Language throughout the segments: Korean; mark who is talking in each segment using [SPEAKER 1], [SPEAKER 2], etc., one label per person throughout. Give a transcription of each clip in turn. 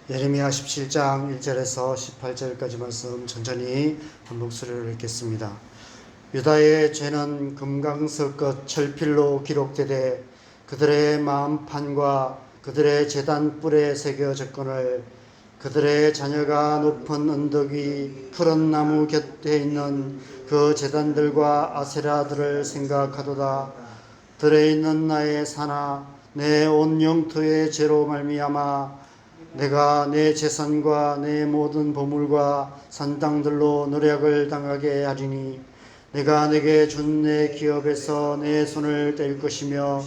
[SPEAKER 1] 예레미야 17장 1절에서 18절까지 말씀 천천히 한 목소리로 읽겠습니다. 유다의 죄는 금강석 끝 철필로 기록되되 그들의 마음판과 그들의 제단 뿔에 새겨 적거늘 그들의 자녀가 높은 언덕 위 푸른 나무 곁에 있는 그 제단들과 아세라들을 생각하도다. 들에 있는 나의 산하 내 온 영토의 죄로 말미암아 내가 내 재산과 내 모든 보물과 산당들로 노력을 당하게 하리니 내가 내게 준 내 기업에서 내 손을 뗄 것이며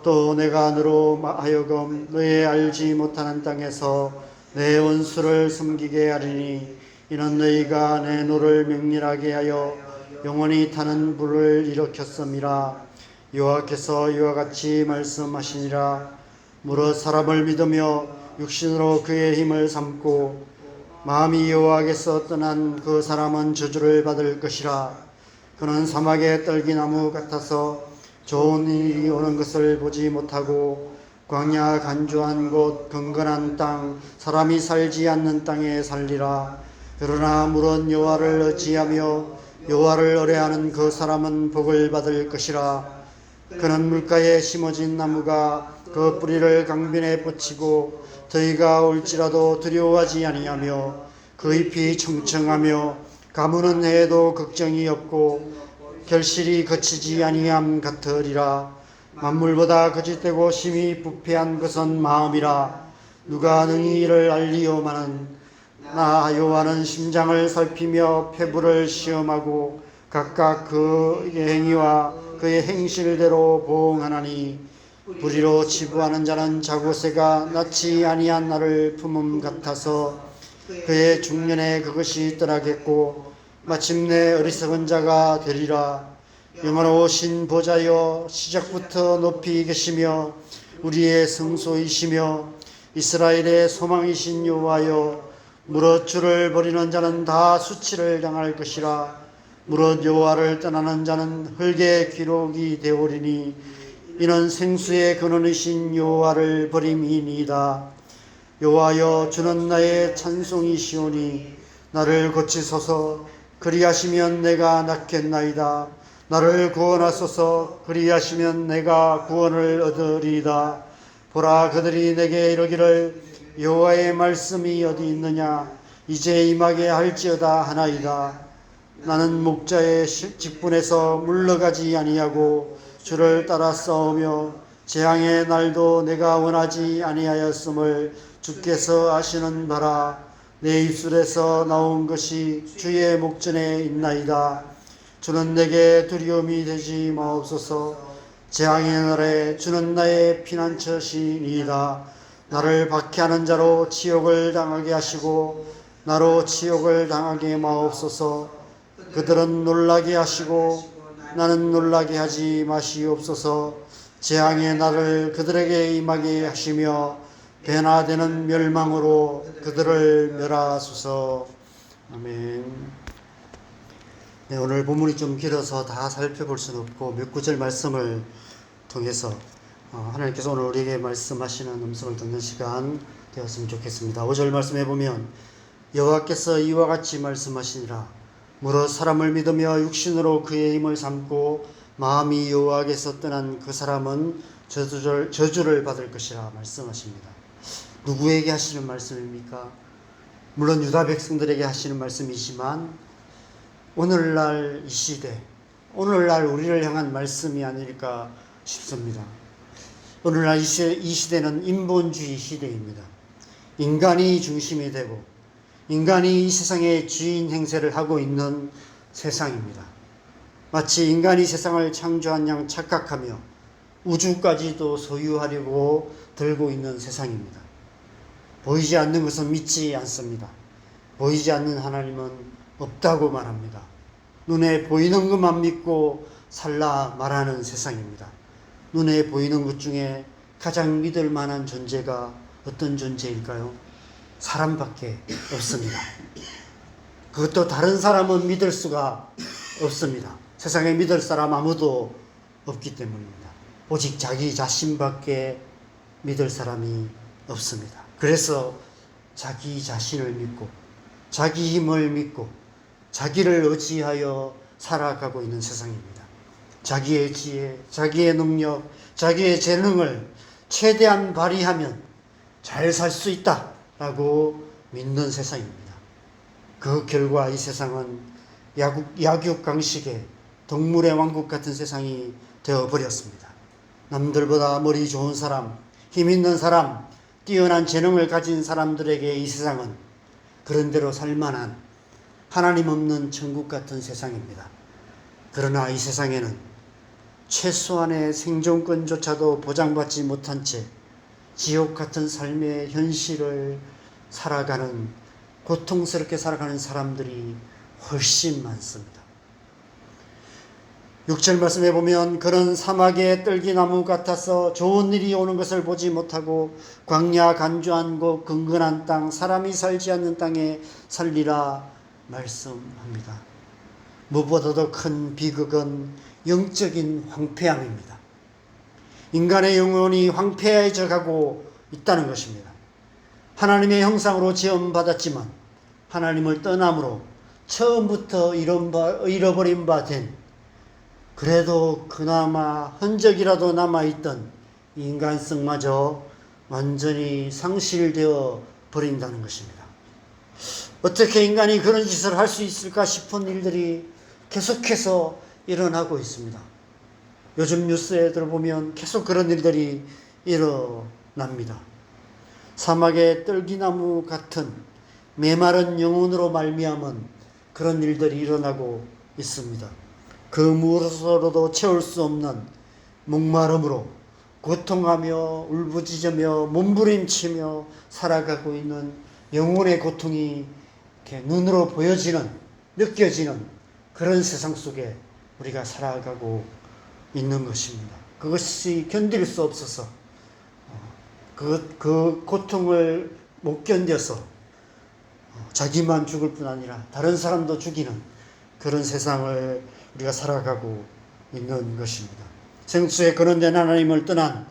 [SPEAKER 1] 또 내가 너로 하여금 너의 알지 못하는 땅에서 내 원수를 섬기게 하리니 이는 너희가 내 노를 맹렬하게 하여 영원히 타는 불을 일으켰음이라. 여호와께서 이와 같이 말씀하시니라. 무릇 사람을 믿으며 육신으로 그의 힘을 삼고 마음이 여호와께서 떠난 그 사람은 저주를 받을 것이라. 그는 사막의 떨기나무 같아서 좋은 일이 오는 것을 보지 못하고 광야 간주한 곳 건건한 땅 사람이 살지 않는 땅에 살리라. 그러나 물은 여호와를 의지하며 여호와를 의뢰하는 그 사람은 복을 받을 것이라. 그는 물가에 심어진 나무가 그 뿌리를 강변에 뻗치고 더위가 올지라도 두려워하지 아니하며 그 잎이 청청하며 가무는 해에도 걱정이 없고 결실이 거치지 아니함 같으리라. 만물보다 거짓되고 심히 부패한 것은 마음이라. 누가 능히 이를 알리오마는 나 여호와는 심장을 살피며 폐부를 시험하고 각각 그의 행위와 그의 행실대로 보응하나니 불의로 치부하는 자는 자고새가 낳지 아니한 나를 품음 같아서 그의 중년에 그것이 떠나겠고 마침내 어리석은 자가 되리라. 영원하신 보좌여 시작부터 높이 계시며 우리의 성소이시며 이스라엘의 소망이신 여호와여 무릇 주를 버리는 자는 다 수치를 당할 것이라. 무릇 여호와를 떠나는 자는 흙의 기록이 되오리니 이는 생수의 근원이신 여호와를 버림이니이다. 여호와여 주는 나의 찬송이시오니 나를 고치소서. 그리하시면 내가 낫겠나이다. 나를 구원하소서. 그리하시면 내가 구원을 얻으리이다. 보라 그들이 내게 이르기를 여호와의 말씀이 어디 있느냐 이제 임하게 할지어다 하나이다. 나는 목자의 직분에서 물러가지 아니하고 주를 따라 싸우며 재앙의 날도 내가 원하지 아니하였음을 주께서 아시는 바라. 내 입술에서 나온 것이 주의 목전에 있나이다. 주는 내게 두려움이 되지 마옵소서. 재앙의 날에 주는 나의 피난처시니이다. 나를 박해하는 자로 치욕을 당하게 하시고 나로 치욕을 당하게 마옵소서. 그들은 놀라게 하시고 나는 놀라게 하지 마시옵소서. 재앙의 날을 그들에게 임하게 하시며 변화되는 멸망으로 그들을 멸하소서. 아멘. 네, 오늘 본문이 좀 길어서 다 살펴볼 수는 없고 몇 구절 말씀을 통해서 하나님께서 오늘 우리에게 말씀하시는 음성을 듣는 시간 되었으면 좋겠습니다. 5절 말씀해 보면 여호와께서 이와 같이 말씀하시니라. 무릇 사람을 믿으며 육신으로 그의 힘을 삼고 마음이 여호와께서 떠난 그 사람은 저주를 받을 것이라 말씀하십니다. 누구에게 하시는 말씀입니까? 물론 유다 백성들에게 하시는 말씀이지만 오늘날 이 시대, 오늘날 우리를 향한 말씀이 아닐까 싶습니다. 오늘날 이 시대는 인본주의 시대입니다. 인간이 중심이 되고 인간이 이 세상의 주인 행세를 하고 있는 세상입니다. 마치 인간이 세상을 창조한 양 착각하며 우주까지도 소유하려고 들고 있는 세상입니다. 보이지 않는 것은 믿지 않습니다. 보이지 않는 하나님은 없다고 말합니다. 눈에 보이는 것만 믿고 살라 말하는 세상입니다. 눈에 보이는 것 중에 가장 믿을 만한 존재가 어떤 존재일까요? 사람밖에 없습니다. 그것도 다른 사람은 믿을 수가 없습니다. 세상에 믿을 사람 아무도 없기 때문입니다. 오직 자기 자신밖에 믿을 사람이 없습니다. 그래서 자기 자신을 믿고 자기 힘을 믿고 자기를 의지하여 살아가고 있는 세상입니다. 자기의 지혜, 자기의 능력, 자기의 재능을 최대한 발휘하면 잘 살 수 있다라고 믿는 세상입니다. 그 결과 이 세상은 약육강식의 동물의 왕국 같은 세상이 되어버렸습니다. 남들보다 머리 좋은 사람, 힘 있는 사람, 뛰어난 재능을 가진 사람들에게 이 세상은 그런대로 살만한 하나님 없는 천국 같은 세상입니다. 그러나 이 세상에는 최소한의 생존권조차도 보장받지 못한 채 지옥 같은 삶의 현실을 살아가는, 고통스럽게 살아가는 사람들이 훨씬 많습니다. 6절 말씀에 보면 그런 사막의 뜰기나무 같아서 좋은 일이 오는 것을 보지 못하고 광야 간주한 곳 근근한 땅 사람이 살지 않는 땅에 살리라 말씀합니다. 무엇보다도 큰 비극은 영적인 황폐함입니다. 인간의 영혼이 황폐해져 가고 있다는 것입니다. 하나님의 형상으로 지음받았지만 하나님을 떠남으로 처음부터 잃어버린 바 된, 그래도 그나마 흔적이라도 남아있던 인간성마저 완전히 상실되어 버린다는 것입니다. 어떻게 인간이 그런 짓을 할 수 있을까 싶은 일들이 계속해서 일어나고 있습니다. 요즘 뉴스에 들어보면 계속 그런 일들이 일어납니다. 사막의 뜰기나무 같은 메마른 영혼으로 말미암은 그런 일들이 일어나고 있습니다. 그 무엇으로도 채울 수 없는 목마름으로 고통하며 울부짖으며 몸부림치며 살아가고 있는 영혼의 고통이 이렇게 눈으로 보여지는, 느껴지는 그런 세상 속에 우리가 살아가고 있는 것입니다. 그것이 견딜 수 없어서 그 고통을 못 견뎌서 자기만 죽을 뿐 아니라 다른 사람도 죽이는 그런 세상을 우리가 살아가고 있는 것입니다. 생수에 거론된 하나님을 떠난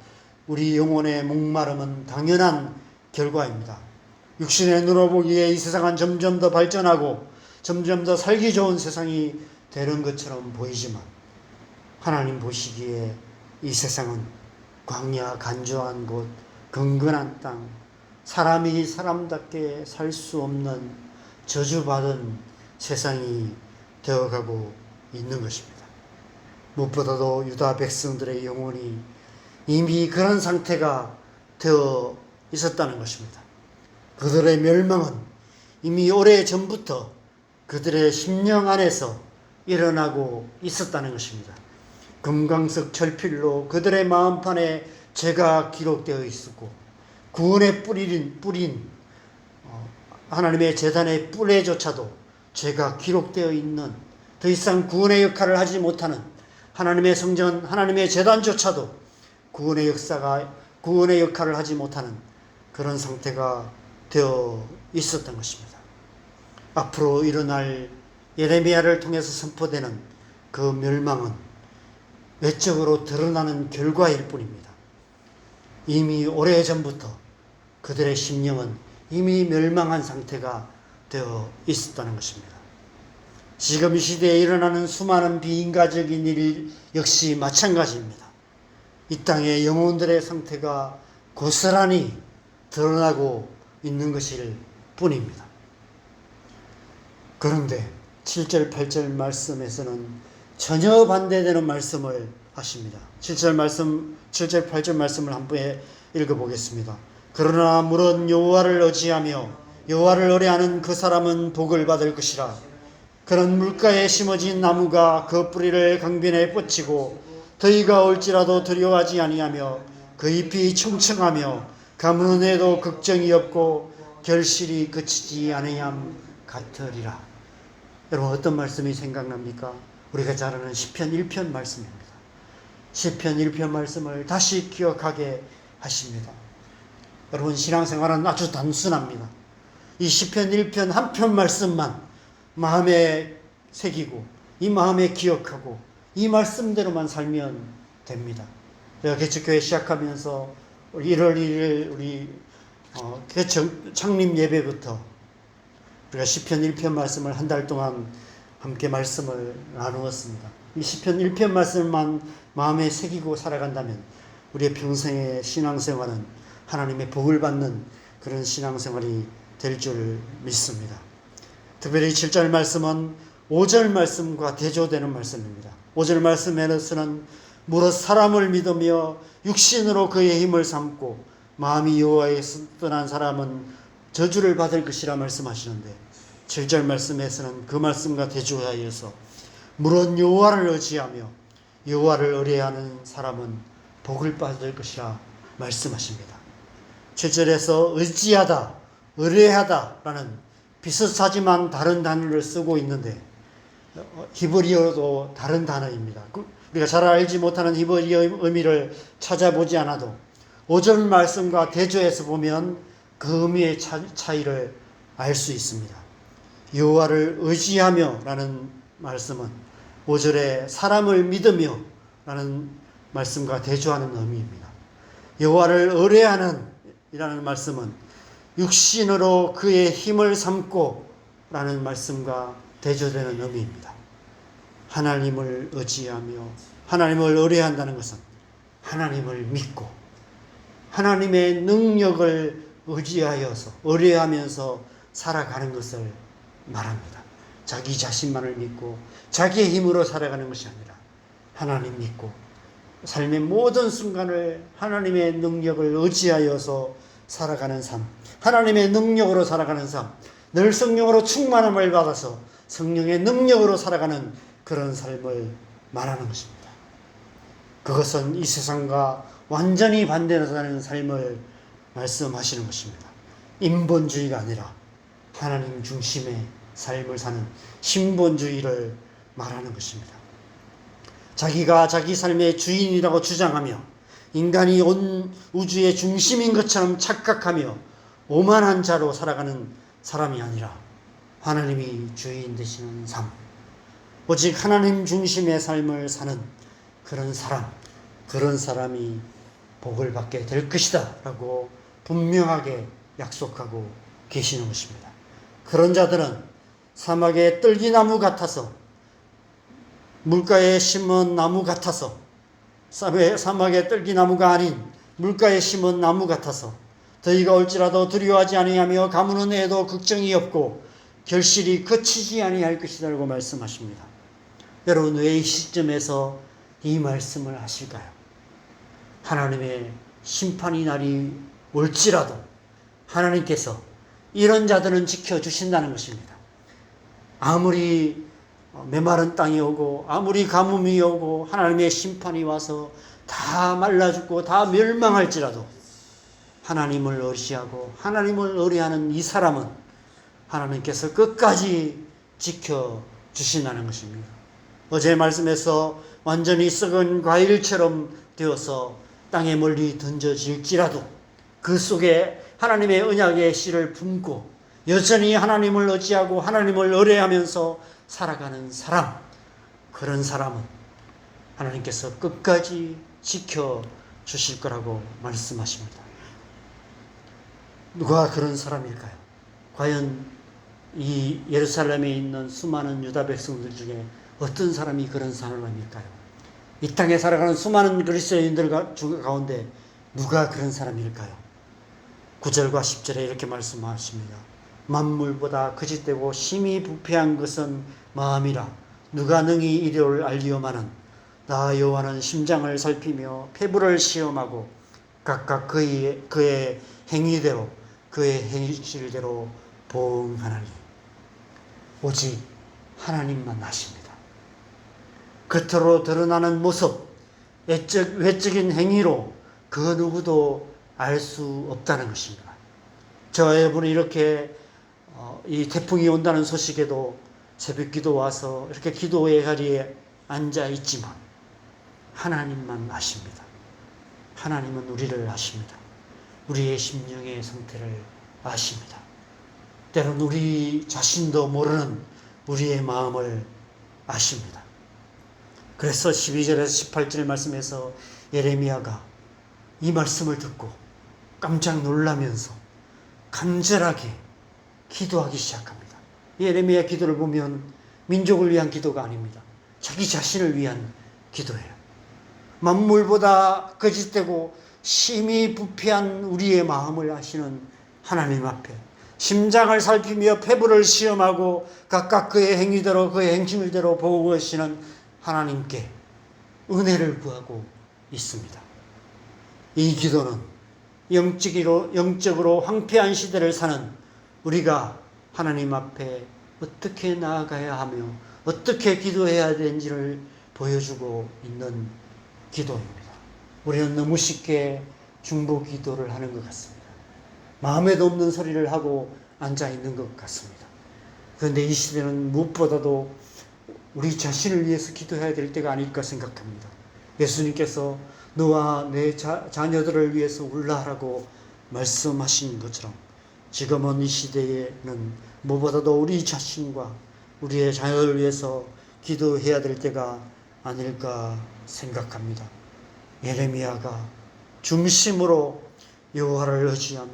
[SPEAKER 1] 우리 영혼의 목마름은 당연한 결과입니다. 육신의 눈으로 보기에 이 세상은 점점 더 발전하고 점점 더 살기 좋은 세상이 되는 것처럼 보이지만 하나님 보시기에 이 세상은 광야 간주한 곳, 근근한 땅, 사람이 사람답게 살 수 없는 저주받은 세상이 되어가고 있는 것입니다. 무엇보다도 유다 백성들의 영혼이 이미 그런 상태가 되어 있었다는 것입니다. 그들의 멸망은 이미 오래전부터 그들의 심령 안에서 일어나고 있었다는 것입니다. 금강석 철필로 그들의 마음판에 죄가 기록되어 있었고 구원의 뿌린 하나님의 제단의 뿔에조차도 죄가 기록되어 있는, 더 이상 구원의 역할을 하지 못하는 하나님의 성전, 하나님의 제단조차도 구원의 역할을 하지 못하는 그런 상태가 되어 있었던 것입니다. 앞으로 일어날 예레미야를 통해서 선포되는 그 멸망은 외적으로 드러나는 결과일 뿐입니다. 이미 오래전부터 그들의 심령은 이미 멸망한 상태가 되어 있었다는 것입니다. 지금 이 시대에 일어나는 수많은 비인간적인 일 역시 마찬가지입니다. 이 땅의 영혼들의 상태가 고스란히 드러나고 있는 것일 뿐입니다. 그런데 7절 8절 말씀에서는 전혀 반대되는 말씀을 하십니다. 7절 8절 말씀을 한번 읽어보겠습니다. 그러나 물은 여호와를 의지하며 여호와를 의뢰하는 그 사람은 복을 받을 것이라. 그런 물가에 심어진 나무가 그 뿌리를 강변에 뻗치고 더위가 올지라도 두려워하지 아니하며 그 잎이 청청하며 가뭄에도 걱정이 없고 결실이 그치지 아니함 같으리라. 여러분, 어떤 말씀이 생각납니까? 우리가 잘 아는 시편 1편 말씀입니다. 시편 1편 말씀을 다시 기억하게 하십니다. 여러분, 신앙생활은 아주 단순합니다. 이 시편 1편 한 편 말씀만 마음에 새기고 이 마음에 기억하고 이 말씀대로만 살면 됩니다. 제가 개척교회 시작하면서 1월 1일 우리 창립 예배부터 우리가 시편 1편 말씀을 한 달 동안 함께 말씀을 나누었습니다. 이 시편 1편 말씀만 마음에 새기고 살아간다면 우리의 평생의 신앙생활은 하나님의 복을 받는 그런 신앙생활이 될 줄 믿습니다. 특별히 7절 말씀은 5절 말씀과 대조되는 말씀입니다. 5절 말씀에서는 무릇 사람을 믿으며 육신으로 그의 힘을 삼고 마음이 여호와에서 떠난 사람은 저주를 받을 것이라 말씀하시는데 7절 말씀에서는 그 말씀과 대조하여서 무릇 여호와를 의지하며 여호와를 의뢰하는 사람은 복을 받을 것이라 말씀하십니다. 7절에서 의지하다, 의뢰하다라는 비슷하지만 다른 단어를 쓰고 있는데 히브리어도 다른 단어입니다. 우리가 잘 알지 못하는 히브리어 의미를 찾아보지 않아도 5절 말씀과 대조해서 보면 그 의미의 차이를 알 수 있습니다. 여호와를 의지하며 라는 말씀은 5절에 사람을 믿으며 라는 말씀과 대조하는 의미입니다. 여호와를 의뢰하는 이라는 말씀은 육신으로 그의 힘을 삼고 라는 말씀과 대조되는 의미입니다. 하나님을 의지하며 하나님을 의뢰한다는 것은 하나님을 믿고 하나님의 능력을 의지하여서 의뢰하면서 살아가는 것을 말합니다. 자기 자신만을 믿고 자기의 힘으로 살아가는 것이 아니라 하나님 믿고 삶의 모든 순간을 하나님의 능력을 의지하여서 살아가는 삶, 하나님의 능력으로 살아가는 삶, 늘 성령으로 충만함을 받아서 성령의 능력으로 살아가는 그런 삶을 말하는 것입니다. 그것은 이 세상과 완전히 반대되는 삶을 말씀하시는 것입니다. 인본주의가 아니라 하나님 중심의 삶을 사는 신본주의를 말하는 것입니다. 자기가 자기 삶의 주인이라고 주장하며 인간이 온 우주의 중심인 것처럼 착각하며 오만한 자로 살아가는 사람이 아니라 하나님이 주인 되시는 삶, 오직 하나님 중심의 삶을 사는 그런 사람, 그런 사람이 복을 받게 될 것이다 라고 분명하게 약속하고 계시는 것입니다. 그런 자들은 사막의 뜰기나무 같아서 물가에 심은 나무 같아서 사막의 뜰기나무가 아닌 물가에 심은 나무 같아서 더위가 올지라도 두려워하지 아니하며 가무는 해도 걱정이 없고 결실이 그치지 아니할 것이다 라고 말씀하십니다. 여러분 왜 이 시점에서 이 말씀을 하실까요? 하나님의 심판의 날이 올지라도 하나님께서 이런 자들은 지켜주신다는 것입니다. 아무리 메마른 땅이 오고 아무리 가뭄이 오고 하나님의 심판이 와서 다 말라 죽고 다 멸망할지라도 하나님을 의지하고 하나님을 의뢰하는 이 사람은 하나님께서 끝까지 지켜주신다는 것입니다. 어제 말씀에서 완전히 썩은 과일처럼 되어서 땅에 멀리 던져질지라도 그 속에 하나님의 언약의 씨를 품고 여전히 하나님을 의지하고 하나님을 의뢰하면서 살아가는 사람, 그런 사람은 하나님께서 끝까지 지켜주실 거라고 말씀하십니다. 누가 그런 사람일까요? 과연 이 예루살렘에 있는 수많은 유다 백성들 중에 어떤 사람이 그런 사람일까요? 이 땅에 살아가는 수많은 그리스도인들 가운데 누가 그런 사람일까요? 9절과 10절에 이렇게 말씀하십니다. 만물보다 거짓되고 심히 부패한 것은 마음이라 누가 능히 이를 알리오마는 나 여호와는 심장을 살피며 폐부를 시험하고 각각 그의 행위대로 그의 행실대로 보응하나니 오직 하나님만 아십니다. 겉으로 드러나는 모습, 외적인 행위로 그 누구도 알 수 없다는 것입니다. 저와 여러분이 이렇게 이 태풍이 온다는 소식에도 새벽 기도 와서 이렇게 기도의 자리에 앉아 있지만 하나님만 아십니다. 하나님은 우리를 아십니다. 우리의 심령의 상태를 아십니다. 때론 우리 자신도 모르는 우리의 마음을 아십니다. 그래서 12절에서 18절 말씀에서 예레미야가 이 말씀을 듣고 깜짝 놀라면서 간절하게 기도하기 시작합니다. 예레미야 기도를 보면 민족을 위한 기도가 아닙니다. 자기 자신을 위한 기도예요. 만물보다 거짓되고 심히 부패한 우리의 마음을 아시는 하나님 앞에 심장을 살피며 폐부를 시험하고 각각 그의 행위대로 그의 행실대로 보고 계시는 하나님께 은혜를 구하고 있습니다. 이 기도는 영적으로 황폐한 시대를 사는 우리가 하나님 앞에 어떻게 나아가야 하며 어떻게 기도해야 되는지를 보여주고 있는 기도입니다. 우리는 너무 쉽게 중보 기도를 하는 것 같습니다. 마음에도 없는 소리를 하고 앉아 있는 것 같습니다. 그런데 이 시대는 무엇보다도 우리 자신을 위해서 기도해야 될 때가 아닐까 생각합니다. 예수님께서 너와 내 자녀들을 위해서 울라라고 말씀하신 것처럼 지금은 이 시대에는 무엇보다도 우리 자신과 우리의 자녀를 위해서 기도해야 될 때가 아닐까 생각합니다. 예레미야가 중심으로 여호와를 의지하며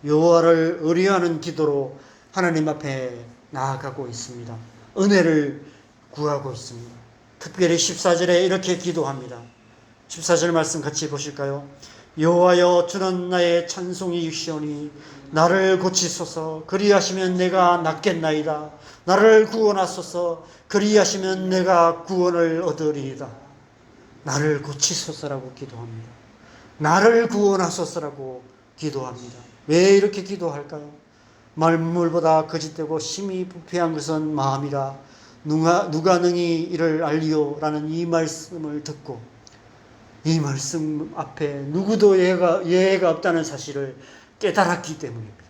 [SPEAKER 1] 여호와를 의뢰하는 기도로 하나님 앞에 나아가고 있습니다. 은혜를 구하고 있습니다. 특별히 14절에 이렇게 기도합니다. 14절 말씀 같이 보실까요? 여호와여 주는 나의 찬송이시오니 나를 고치소서. 그리하시면 내가 낫겠나이다. 나를 구원하소서. 그리하시면 내가 구원을 얻으리이다. 나를 고치소서라고 기도합니다. 나를 구원하소서라고 기도합니다. 왜 이렇게 기도할까요? 만물보다 거짓되고 심히 부패한 것은 마음이라 누가 능히 이를 알리오라는 이 말씀을 듣고 이 말씀 앞에 누구도 예외가 없다는 사실을 깨달았기 때문입니다.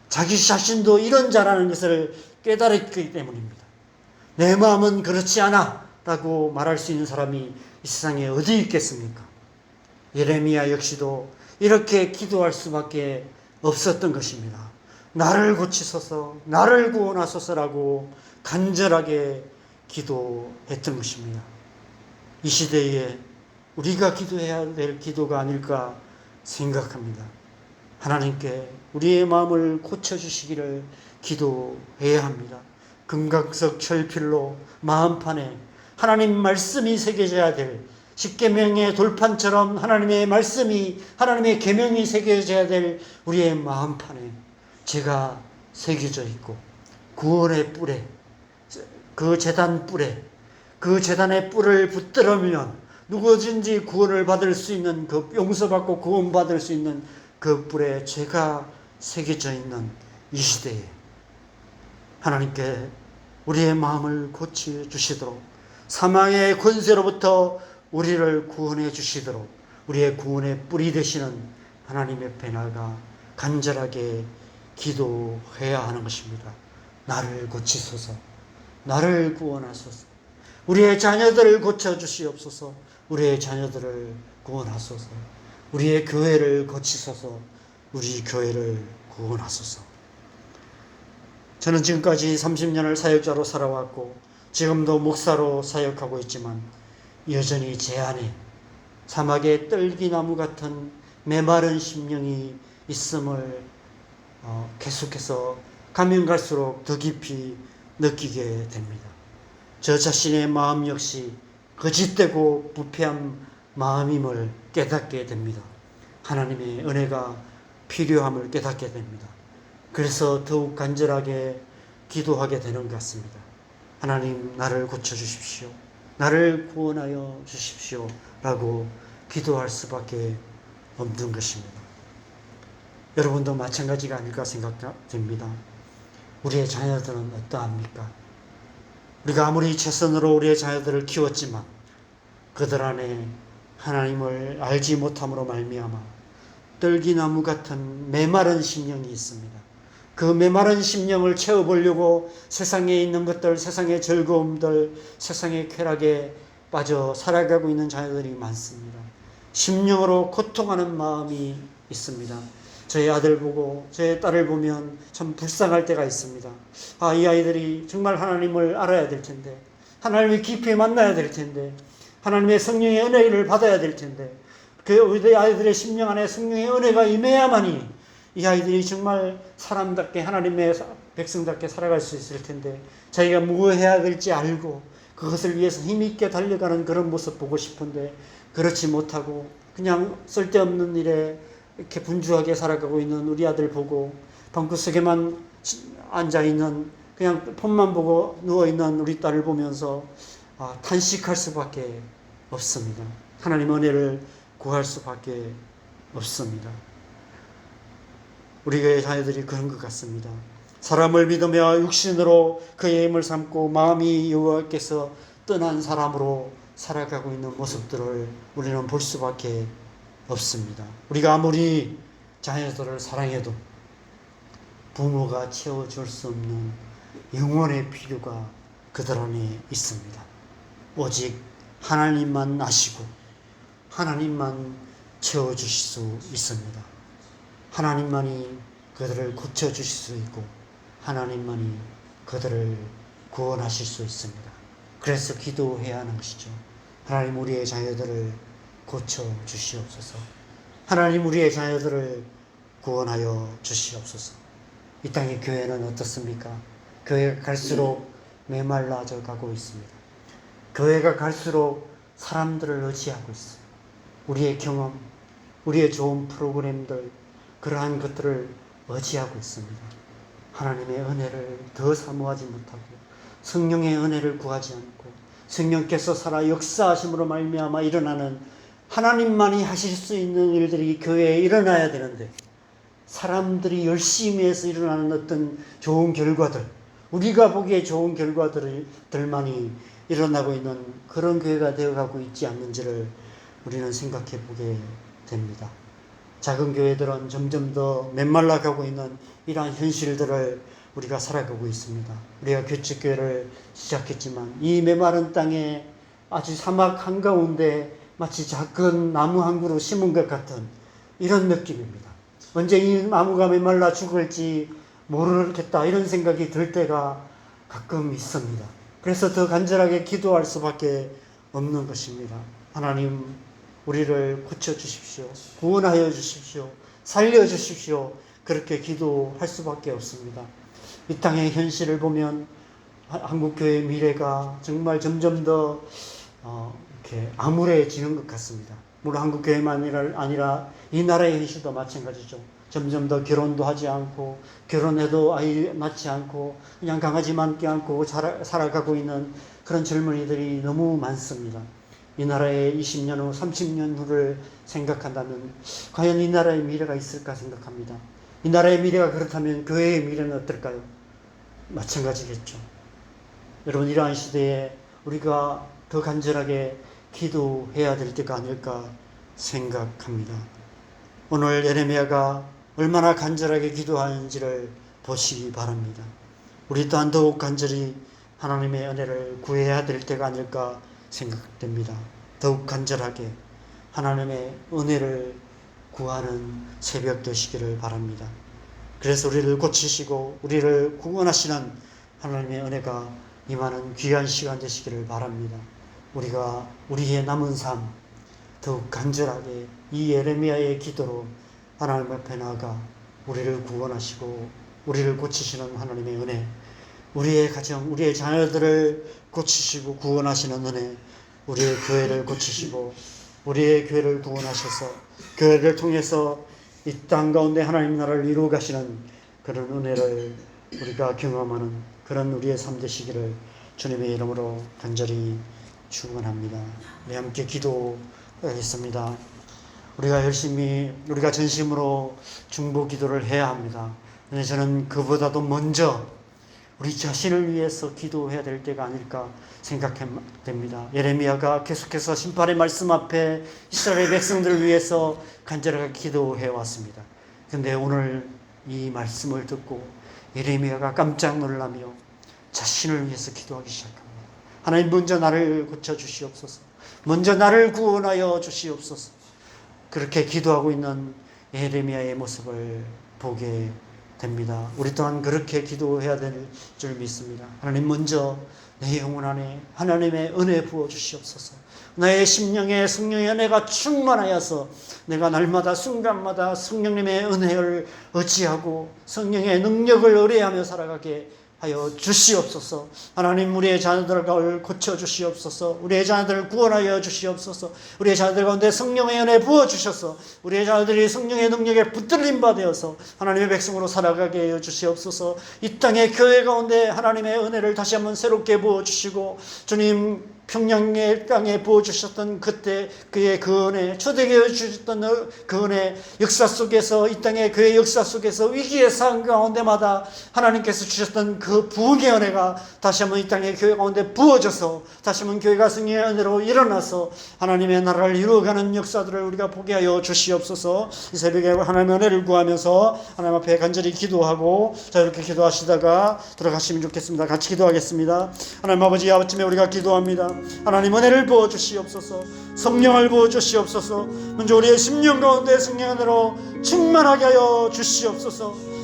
[SPEAKER 1] 자기 자신도 이런 자라는 것을 깨달았기 때문입니다. 내 마음은 그렇지 않아 라고 말할 수 있는 사람이 이 세상에 어디 있겠습니까? 예레미야 역시도 이렇게 기도할 수밖에 없었던 것입니다. 나를 고치소서, 나를 구원하소서라고 간절하게 기도했던 것입니다. 이 시대에 우리가 기도해야 될 기도가 아닐까 생각합니다. 하나님께 우리의 마음을 고쳐주시기를 기도해야 합니다. 금강석 철필로 마음판에 하나님 말씀이 새겨져야 될 십계명의 돌판처럼 하나님의 말씀이 하나님의 계명이 새겨져야 될 우리의 마음판에 제가 새겨져 있고 구원의 뿔에 그 제단 뿔에 그 제단의 뿔을 붙들으면 누구든지 구원을 받을 수 있는 그 용서받고 구원받을 수 있는 그 뿔에 제가 새겨져 있는 이 시대에 하나님께 우리의 마음을 고쳐주시도록 사망의 권세로부터 우리를 구원해 주시도록 우리의 구원의 뿔이 되시는 하나님의 배나가 간절하게 기도해야 하는 것입니다. 나를 고치소서, 나를 구원하소서, 우리의 자녀들을 고쳐주시옵소서, 우리의 자녀들을 구원하소서, 우리의 교회를 고치소서, 우리 교회를 구원하소서. 저는 지금까지 30년을 사역자로 살아왔고 지금도 목사로 사역하고 있지만 여전히 제 안에 사막의 떨기나무 같은 메마른 심령이 있음을 계속해서 가면 갈수록 더 깊이 느끼게 됩니다. 저 자신의 마음 역시 거짓되고 부패한 마음임을 깨닫게 됩니다. 하나님의 은혜가 필요함을 깨닫게 됩니다. 그래서 더욱 간절하게 기도하게 되는 것 같습니다. 하나님, 나를 고쳐주십시오. 나를 구원하여 주십시오. 라고 기도할 수밖에 없는 것입니다. 여러분도 마찬가지가 아닐까 생각됩니다. 우리의 자녀들은 어떠합니까? 우리가 아무리 최선으로 우리의 자녀들을 키웠지만 그들 안에 하나님을 알지 못함으로 말미암아 떨기나무 같은 메마른 심령이 있습니다. 그 메마른 심령을 채워보려고 세상에 있는 것들, 세상의 즐거움들, 세상의 쾌락에 빠져 살아가고 있는 자녀들이 많습니다. 심령으로 고통하는 마음이 있습니다. 저희 아들 보고 저희 딸을 보면 참 불쌍할 때가 있습니다. 이 아이들이 정말 하나님을 알아야 될 텐데, 하나님을 깊이 만나야 될 텐데, 하나님의 성령의 은혜를 받아야 될 텐데, 그 우리 아이들의 심령 안에 성령의 은혜가 임해야만이 이 아이들이 정말 사람답게 하나님의 백성답게 살아갈 수 있을 텐데 자기가 뭐 해야 될지 알고 그것을 위해서 힘있게 달려가는 그런 모습 보고 싶은데 그렇지 못하고 그냥 쓸데없는 일에 이렇게 분주하게 살아가고 있는 우리 아들 보고 방구석에만 앉아있는 그냥 폰만 보고 누워있는 우리 딸을 보면서 탄식할 수밖에 없습니다. 하나님 은혜를 구할 수밖에 없습니다. 우리의 자녀들이 그런 것 같습니다. 사람을 믿으며 육신으로 그의 힘을 삼고 마음이 여호와께서 떠난 사람으로 살아가고 있는 모습들을 우리는 볼 수밖에 없습니다. 우리가 아무리 자녀들을 사랑해도 부모가 채워줄 수 없는 영혼의 필요가 그들 안에 있습니다. 오직 하나님만 아시고 하나님만 채워주실 수 있습니다. 하나님만이 그들을 고쳐주실 수 있고 하나님만이 그들을 구원하실 수 있습니다. 그래서 기도해야 하는 것이죠. 하나님 우리의 자녀들을 고쳐주시옵소서. 하나님 우리의 자녀들을 구원하여 주시옵소서. 이 땅의 교회는 어떻습니까? 교회가 갈수록 메말라져 가고 있습니다. 교회가 갈수록 사람들을 의지하고 있어요. 우리의 경험, 우리의 좋은 프로그램들, 그러한 것들을 의지하고 있습니다. 하나님의 은혜를 더 사모하지 못하고 성령의 은혜를 구하지 않고 성령께서 살아 역사하심으로 말미암아 일어나는 하나님만이 하실 수 있는 일들이 교회에 일어나야 되는데 사람들이 열심히 해서 일어나는 어떤 좋은 결과들, 우리가 보기에 좋은 결과들만이 일어나고 있는 그런 교회가 되어가고 있지 않는지를 우리는 생각해 보게 됩니다. 작은 교회들은 점점 더 메말라가고 있는 이러한 현실들을 우리가 살아가고 있습니다. 우리가 규칙교회를 시작했지만 이 메마른 땅에 아주 사막 한가운데 마치 작은 나무 한 그루 심은 것 같은 이런 느낌입니다. 언제 이 나무가 메말라 죽을지 모르겠다 이런 생각이 들 때가 가끔 있습니다. 그래서 더 간절하게 기도할 수밖에 없는 것입니다. 하나님 우리를 고쳐주십시오. 구원하여 주십시오. 살려주십시오. 그렇게 기도할 수밖에 없습니다. 이 땅의 현실을 보면 한국교회의 미래가 정말 점점 더 이렇게 암울해지는 것 같습니다. 물론 한국교회만 아니라 이 나라의 현실도 마찬가지죠. 점점 더 결혼도 하지 않고 결혼해도 아이 낳지 않고 그냥 강아지만 껴안고 살아가고 있는 그런 젊은이들이 너무 많습니다. 이 나라의 20년 후, 30년 후를 생각한다면 과연 이 나라의 미래가 있을까 생각합니다. 이 나라의 미래가 그렇다면 교회의 미래는 어떨까요? 마찬가지겠죠. 여러분 이러한 시대에 우리가 더 간절하게 기도해야 될 때가 아닐까 생각합니다. 오늘 예레미야가 얼마나 간절하게 기도하는지를 보시기 바랍니다. 우리 또한 더욱 간절히 하나님의 은혜를 구해야 될 때가 아닐까 생각됩니다. 더욱 간절하게 하나님의 은혜를 구하는 새벽 되시기를 바랍니다. 그래서 우리를 고치시고 우리를 구원하시는 하나님의 은혜가 임하는 귀한 시간 되시기를 바랍니다. 우리가 우리의 남은 삶 더욱 간절하게 이 예레미야의 기도로 하나님 앞에 나아가 우리를 구원하시고 우리를 고치시는 하나님의 은혜, 우리의 가정, 우리의 자녀들을 고치시고 구원하시는 은혜, 우리의 교회를 고치시고 우리의 교회를 구원하셔서 교회를 통해서 이 땅 가운데 하나님 나라를 이루어 가시는 그런 은혜를 우리가 경험하는 그런 우리의 삶 되시기를 주님의 이름으로 간절히 축원합니다. 네, 함께 기도하겠습니다. 우리가 전심으로 중보 기도를 해야 합니다. 근데 저는 그보다도 먼저 우리 자신을 위해서 기도해야 될 때가 아닐까 생각됩니다. 예레미야가 계속해서 심판의 말씀 앞에 이스라엘 백성들을 위해서 간절하게 기도해 왔습니다. 그런데 오늘 이 말씀을 듣고 예레미야가 깜짝 놀라며 자신을 위해서 기도하기 시작합니다. 하나님 먼저 나를 고쳐주시옵소서. 먼저 나를 구원하여 주시옵소서. 그렇게 기도하고 있는 예레미야의 모습을 보게 됩니다. 우리 또한 그렇게 기도해야 될 줄 믿습니다. 하나님, 먼저 내 영혼 안에 하나님의 은혜 부어 주시옵소서. 나의 심령에 성령의 은혜가 충만하여서 내가 날마다 순간마다 성령님의 은혜를 의지하고 성령의 능력을 의뢰하며 살아가게 하여 주시옵소서. 하나님, 우리의 자녀들을 고쳐 주시옵소서. 우리의 자녀들을 구원하여 주시옵소서. 우리의 자녀들 가운데 성령의 은혜 부어 주셔서 우리의 자녀들이 성령의 능력에 붙들림 받아서 하나님의 백성으로 살아가게 하여 주시옵소서. 이 땅의 교회 가운데 하나님의 은혜를 다시 한번 새롭게 부어 주시고, 주님 평양의 땅에 부어주셨던 그때 그의 그 은혜, 초대교회 주셨던 그 은혜, 역사 속에서, 이 땅의 교회 역사 속에서 위기의 상황 가운데마다 하나님께서 주셨던 그 부흥의 은혜가 다시 한번 이 땅의 교회 가운데 부어져서 다시 한번 교회가 승리의 은혜로 일어나서 하나님의 나라를 이루어가는 역사들을 우리가 보게 하여 주시옵소서. 이 새벽에 하나님의 은혜를 구하면서 하나님 앞에 간절히 기도하고, 자, 이렇게 기도하시다가 들어가시면 좋겠습니다. 같이 기도하겠습니다. 하나님 아버지, 아침에 우리가 기도합니다. 하나님, 은혜를 부어 주시옵소서. 성령을 부어 주시옵소서. 먼저 우리의 심령 가운데 성령 은혜로 충만하게 하여 주시옵소서.